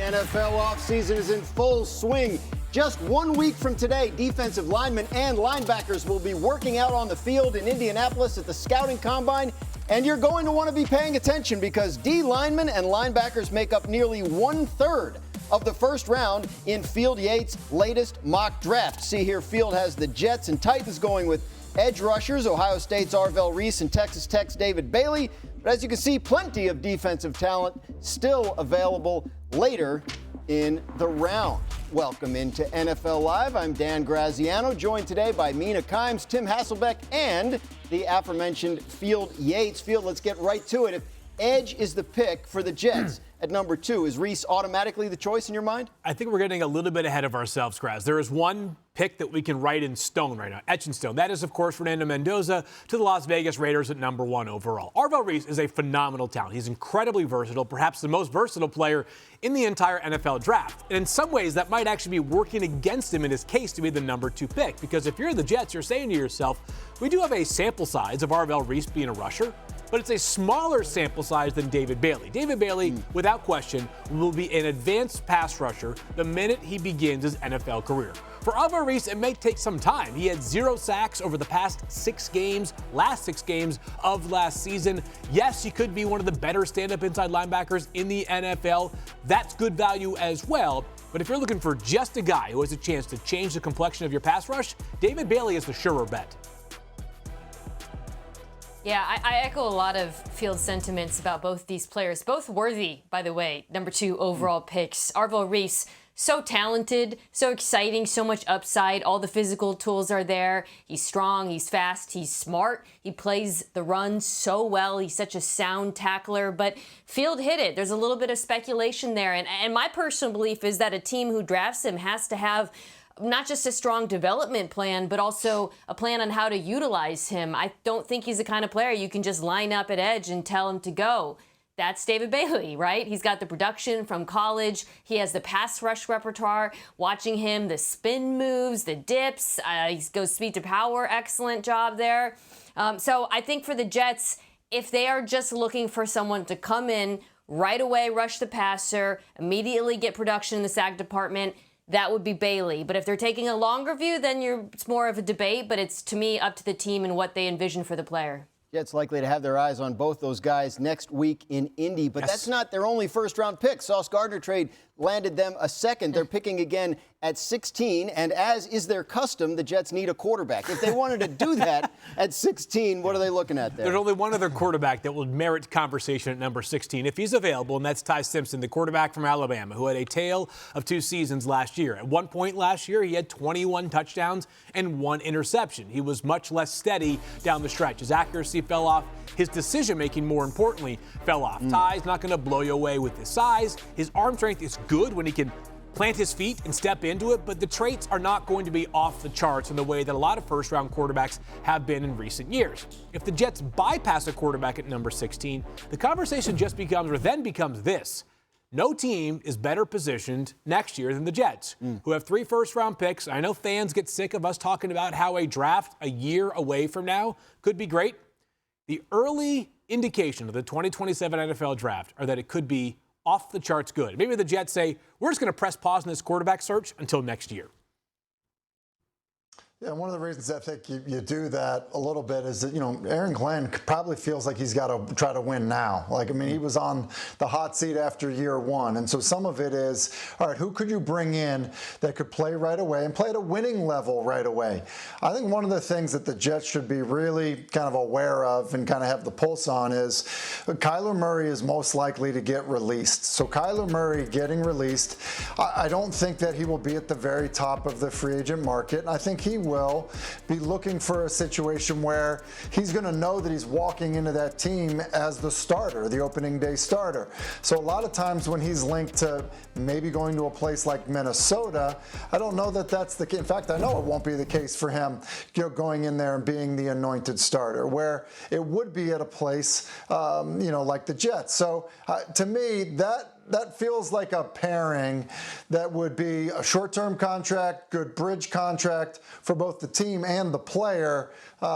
NFL offseason is in full swing. Just 1 week from today, defensive linemen and linebackers will be working out on the field in Indianapolis at the Scouting Combine. And you're going to want to be paying attention because D linemen and linebackers make up nearly 1/3 of the first round in Field Yates' latest mock draft. See here, Field has the Jets and Titans going with edge rushers, Ohio State's Arvell Reese and Texas Tech's David Bailey. But as you can see, plenty of defensive talent still available later in the round. Welcome into NFL Live. I'm Dan Graziano, joined today by Mina Kimes, Tim Hasselbeck, and the aforementioned Field Yates. Field, let's get right to it. If edge is the pick for the Jets at number 2, is Reese automatically the choice in your mind? I think we're getting a little bit ahead of ourselves, Graz. There is one pick that we can write in stone right now, etch in stone. That is, of course, Fernando Mendoza to the Las Vegas Raiders at number 1 overall. Arvell Reese is a phenomenal talent. He's incredibly versatile, perhaps the most versatile player in the entire NFL draft. And in some ways, that might actually be working against him in his case to be the number 2 pick. Because if you're the Jets, you're saying to yourself, we do have a sample size of Arvell Reese being a rusher, but it's a smaller sample size than David Bailey. David Bailey, without question, will be an advanced pass rusher the minute he begins his NFL career. For Arvell Reese, it may take some time. He had 0 sacks over the last 6 games of last season. Yes, he could be one of the better stand-up inside linebackers in the NFL. That's good value as well. But if you're looking for just a guy who has a chance to change the complexion of your pass rush, David Bailey is the surer bet. Yeah, I echo a lot of Field sentiments about both these players. Both worthy, by the way, number 2 overall picks. Arvell Reese, so talented, so exciting, so much upside. All the physical tools are there. He's strong, he's fast, he's smart. He plays the run so well. He's such a sound tackler. But Field hit it. There's a little bit of speculation there. And my personal belief is that a team who drafts him has to have not just a strong development plan, but also a plan on how to utilize him. I don't think he's the kind of player you can just line up at edge and tell him to go. That's David Bailey, right? He's got the production from college. He has the pass rush repertoire. Watching him, the spin moves, the dips, he goes speed to power. Excellent job there. So I think for the Jets, if they are just looking for someone to come in, right away rush the passer, immediately get production in the sack department, that would be Bailey. But if they're taking a longer view, then it's more of a debate. But it's, to me, up to the team and what they envision for the player. Jets likely to have their eyes on both those guys next week in Indy. But that's not their only first-round pick. Sauce Gardner trade landed them a second. They're picking again at 16. And as is their custom, the Jets need a quarterback. If they wanted to do that at 16, what are they looking at there? There's only one other quarterback that will merit conversation at number 16, if he's available, and that's Ty Simpson, the quarterback from Alabama, who had a tale of 2 seasons last year. At one point last year, he had 21 touchdowns and 1 interception. He was much less steady down the stretch. His accuracy fell off. His decision-making, more importantly, fell off. Ty's not going to blow you away with his size. His arm strength is good when he can plant his feet and step into it, but the traits are not going to be off the charts in the way that a lot of first-round quarterbacks have been in recent years. If the Jets bypass a quarterback at number 16, the conversation then becomes this. No team is better positioned next year than the Jets, who have 3 first-round picks. I know fans get sick of us talking about how a draft a year away from now could be great. The early indication of the 2027 NFL draft are that it could be off the charts good. Maybe the Jets say, we're just going to press pause on this quarterback search until next year. Yeah, one of the reasons I think you do that a little bit is that, Aaron Glenn probably feels like he's got to try to win now. He was on the hot seat after year 1. And so some of it is, all right, who could you bring in that could play right away and play at a winning level right away? I think one of the things that the Jets should be really kind of aware of and kind of have the pulse on is Kyler Murray is most likely to get released. So Kyler Murray getting released, I don't think that he will be at the very top of the free agent market. I think he will be looking for a situation where he's going to know that he's walking into that team as the starter, the opening day starter. So a lot of times when he's linked to maybe going to a place like Minnesota, I don't know that that's the case. In fact, I know it won't be the case for him going in there and being the anointed starter, where it would be at a place, like the Jets. So to me, that that feels like a pairing that would be a short-term contract, good bridge contract for both the team and the player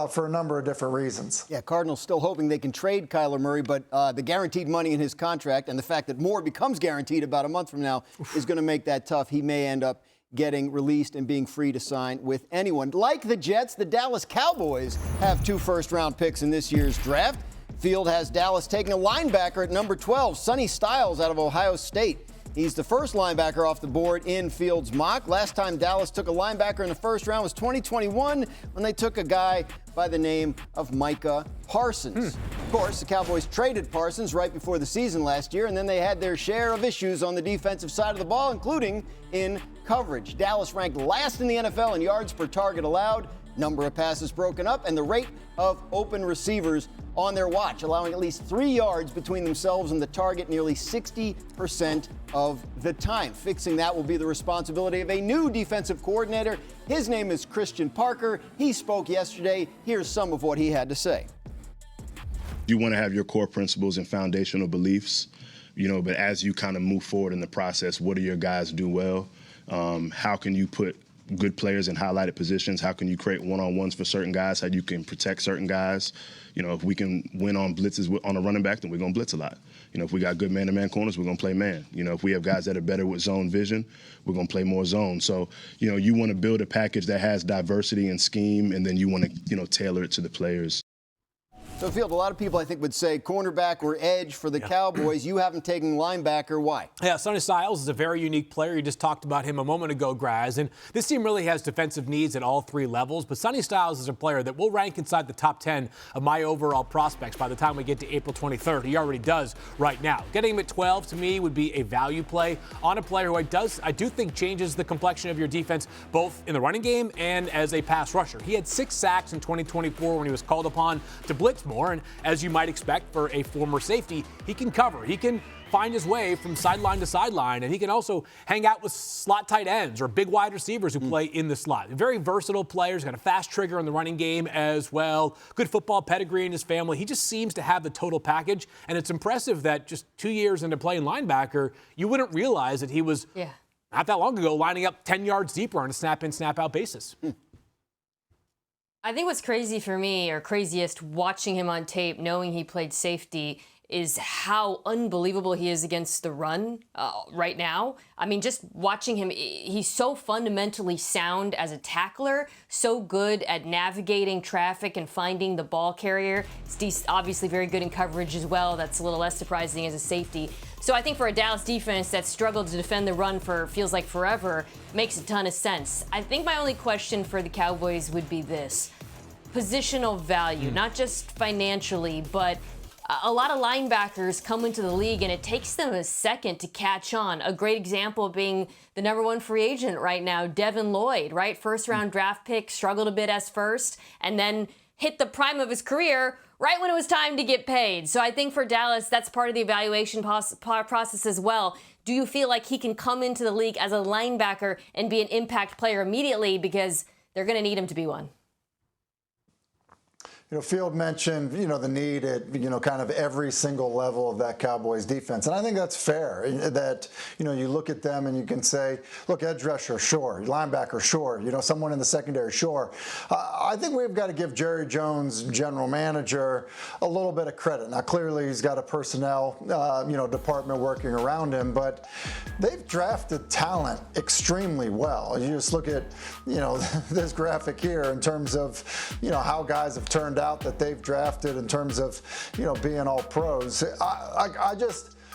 for a number of different reasons. Yeah, Cardinals still hoping they can trade Kyler Murray, but the guaranteed money in his contract and the fact that more becomes guaranteed about a month from now is going to make that tough. He may end up getting released and being free to sign with anyone. Like the Jets, the Dallas Cowboys have 2 first-round picks in this year's draft. Field has Dallas taking a linebacker at number 12, Sonny Styles out of Ohio State. He's the first linebacker off the board in Field's mock. Last time Dallas took a linebacker in the first round was 2021 when they took a guy by the name of Micah Parsons. Of course, the Cowboys traded Parsons right before the season last year, and then they had their share of issues on the defensive side of the ball, including in coverage. Dallas ranked last in the NFL in yards per target allowed, number of passes broken up, and the rate of open receivers on their watch, allowing at least 3 yards between themselves and the target nearly 60% of the time. Fixing that will be the responsibility of a new defensive coordinator. His name is Christian Parker. He spoke yesterday. Here's some of what he had to say. You want to have your core principles and foundational beliefs, but as you kind of move forward in the process, what do your guys do well? How can you put good players in highlighted positions? How can you create one-on-ones for certain guys? How you can protect certain guys? If we can win on blitzes on a running back, then we're going to blitz a lot. If we got good man-to-man corners, we're going to play man. If we have guys that are better with zone vision, we're going to play more zone. So, you want to build a package that has diversity and scheme, and then you want to, tailor it to the players. So, Field, a lot of people, I think, would say cornerback or edge for the Cowboys. You haven't taken linebacker. Why? Yeah, Sonny Styles is a very unique player. You just talked about him a moment ago, Graz. And this team really has defensive needs at all 3 levels. But Sonny Styles is a player that will rank inside the top 10 of my overall prospects by the time we get to April 23rd. He already does right now. Getting him at 12, to me, would be a value play on a player who I do think changes the complexion of your defense, both in the running game and as a pass rusher. He had 6 sacks in 2024 when he was called upon to blitz more. And as you might expect for a former safety, he can cover. He can find his way from sideline to sideline, and he can also hang out with slot tight ends or big wide receivers who play in the slot. Very versatile player. He's got a fast trigger in the running game as well. Good football pedigree in his family. He just seems to have the total package, and it's impressive that just 2 years into playing linebacker, you wouldn't realize that he was not that long ago lining up 10 yards deeper on a snap-in, snap-out basis. I think what's crazy for me, or craziest, watching him on tape, knowing he played safety, is how unbelievable he is against the run right now. I mean, just watching him, he's so fundamentally sound as a tackler, so good at navigating traffic and finding the ball carrier. He's obviously very good in coverage as well. That's a little less surprising as a safety. So I think for a Dallas defense that struggled to defend the run for feels like forever, makes a ton of sense. I think my only question for the Cowboys would be this. Positional value, not just financially, but a lot of linebackers come into the league and it takes them a second to catch on. A great example being the #1 free agent right now, Devin Lloyd, right? First round draft pick, struggled a bit as first, and then hit the prime of his career right when it was time to get paid. So I think for Dallas, that's part of the evaluation process as well. Do you feel like he can come into the league as a linebacker and be an impact player immediately, because they're going to need him to be one? Field mentioned, the need at, kind of every single level of that Cowboys defense. And I think that's fair that, you look at them and you can say, look, edge rusher, sure. Linebacker, sure. Someone in the secondary, sure. I think we've got to give Jerry Jones, general manager, a little bit of credit. Now, clearly he's got a personnel, department working around him, but they've drafted talent extremely well. You just look at, this graphic here in terms of, how guys have turned out that they've drafted in terms of, being all pros.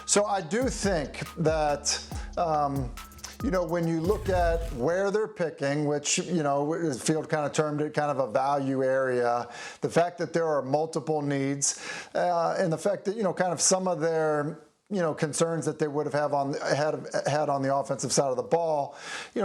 So I do think that, when you look at where they're picking, which, Field kind of termed it kind of a value area, the fact that there are multiple needs, and the fact that, kind of some of their concerns that they would have had on the offensive side of the ball,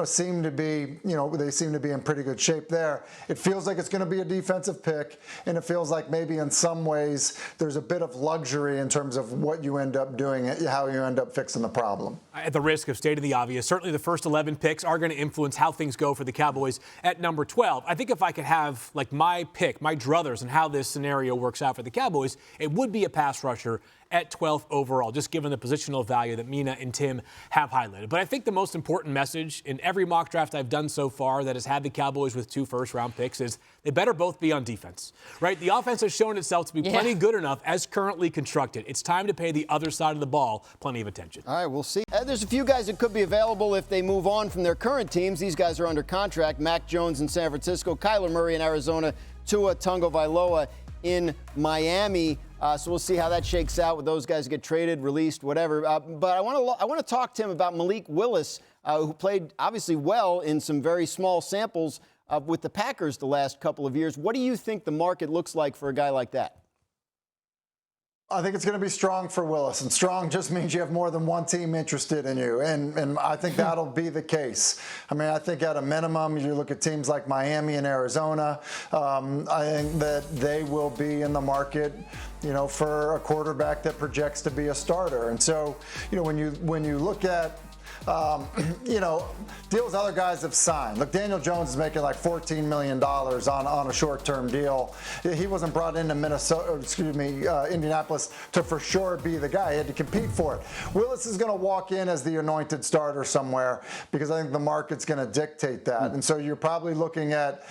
seem to be, they seem to be in pretty good shape there. It feels like it's going to be a defensive pick, and it feels like maybe in some ways there's a bit of luxury in terms of what you end up doing, how you end up fixing the problem. At the risk of stating the obvious, certainly the first 11 picks are going to influence how things go for the Cowboys at number 12. I think if I could have my pick, my druthers, and how this scenario works out for the Cowboys, it would be a pass rusher at 12th overall, just given the positional value that Mina and Tim have highlighted. But I think the most important message in every mock draft I've done so far that has had the Cowboys with 2 first-round picks is they better both be on defense, right? The offense has shown itself to be plenty good enough as currently constructed. It's time to pay the other side of the ball plenty of attention. All right, we'll see. There's a few guys that could be available if they move on from their current teams. These guys are under contract. Mac Jones in San Francisco, Kyler Murray in Arizona, Tua Tagovailoa in Miami. So we'll see how that shakes out with those guys get traded, released, whatever. But I want to talk to him about Malik Willis, who played obviously well in some very small samples with the Packers the last couple of years. What do you think the market looks like for a guy like that? I think it's going to be strong for Willis, and strong just means you have more than one team interested in you, and I think that'll be the case. I mean, I think at a minimum, you look at teams like Miami and Arizona, I think that they will be in the market, for a quarterback that projects to be a starter. And so, when you look at deals other guys have signed. Look, Daniel Jones is making like $14 million on a short-term deal. He wasn't brought into Indianapolis to for sure be the guy. He had to compete for it. Willis is going to walk in as the anointed starter somewhere because I think the market's going to dictate that. And so you're probably looking at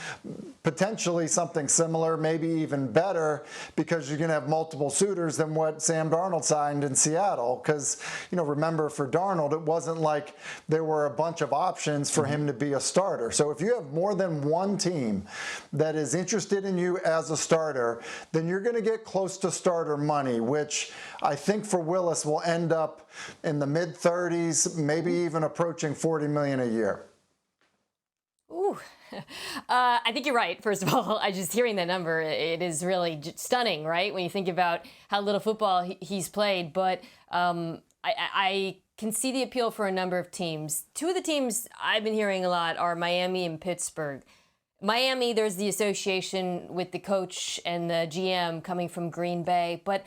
potentially something similar, maybe even better, because you're going to have multiple suitors than what Sam Darnold signed in Seattle. Because, remember, for Darnold, it wasn't like there were a bunch of options for him to be a starter. So if you have more than one team that is interested in you as a starter, then you're going to get close to starter money, which I think for Willis will end up in the mid-30s, maybe even approaching $40 million a year. Ooh. I think you're right. First of all, just hearing that number, it is really stunning, right? When you think about how little football he's played. But I can see the appeal for a number of teams. 2 of the teams I've been hearing a lot are Miami and Pittsburgh. Miami, there's the association with the coach and the GM coming from Green Bay, but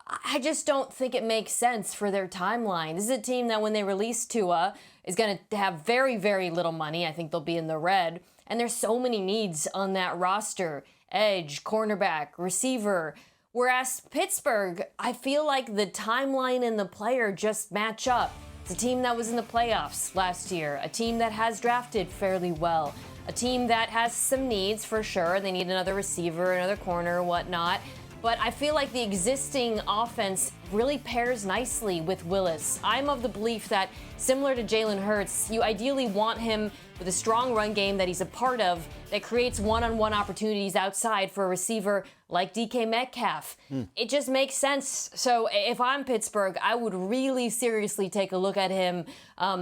I just don't think it makes sense for their timeline. This is a team that when they release Tua is going to have very, very little money. I think they'll be in the red. And there's so many needs on that roster. Edge, cornerback, receiver. Whereas Pittsburgh, I feel like the timeline and the player just match up. It's a team that was in the playoffs last year, a team that has drafted fairly well, a team that has some needs for sure. They need another receiver, another corner, whatnot. But I feel like the existing offense really pairs nicely with Willis. I'm of the belief that, similar to Jalen Hurts, you ideally want him with a strong run game that he's a part of that creates one-on-one opportunities outside for a receiver like DK Metcalf. It just makes sense. So if I'm Pittsburgh, I would really seriously take a look at him,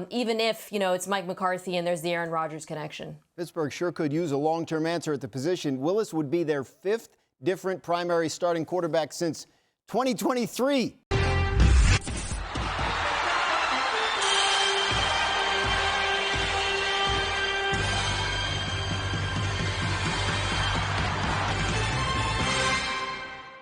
even if, it's Mike McCarthy and there's the Aaron Rodgers connection. Pittsburgh sure could use a long-term answer at the position. Willis would be their 5th different primary starting quarterback since 2023.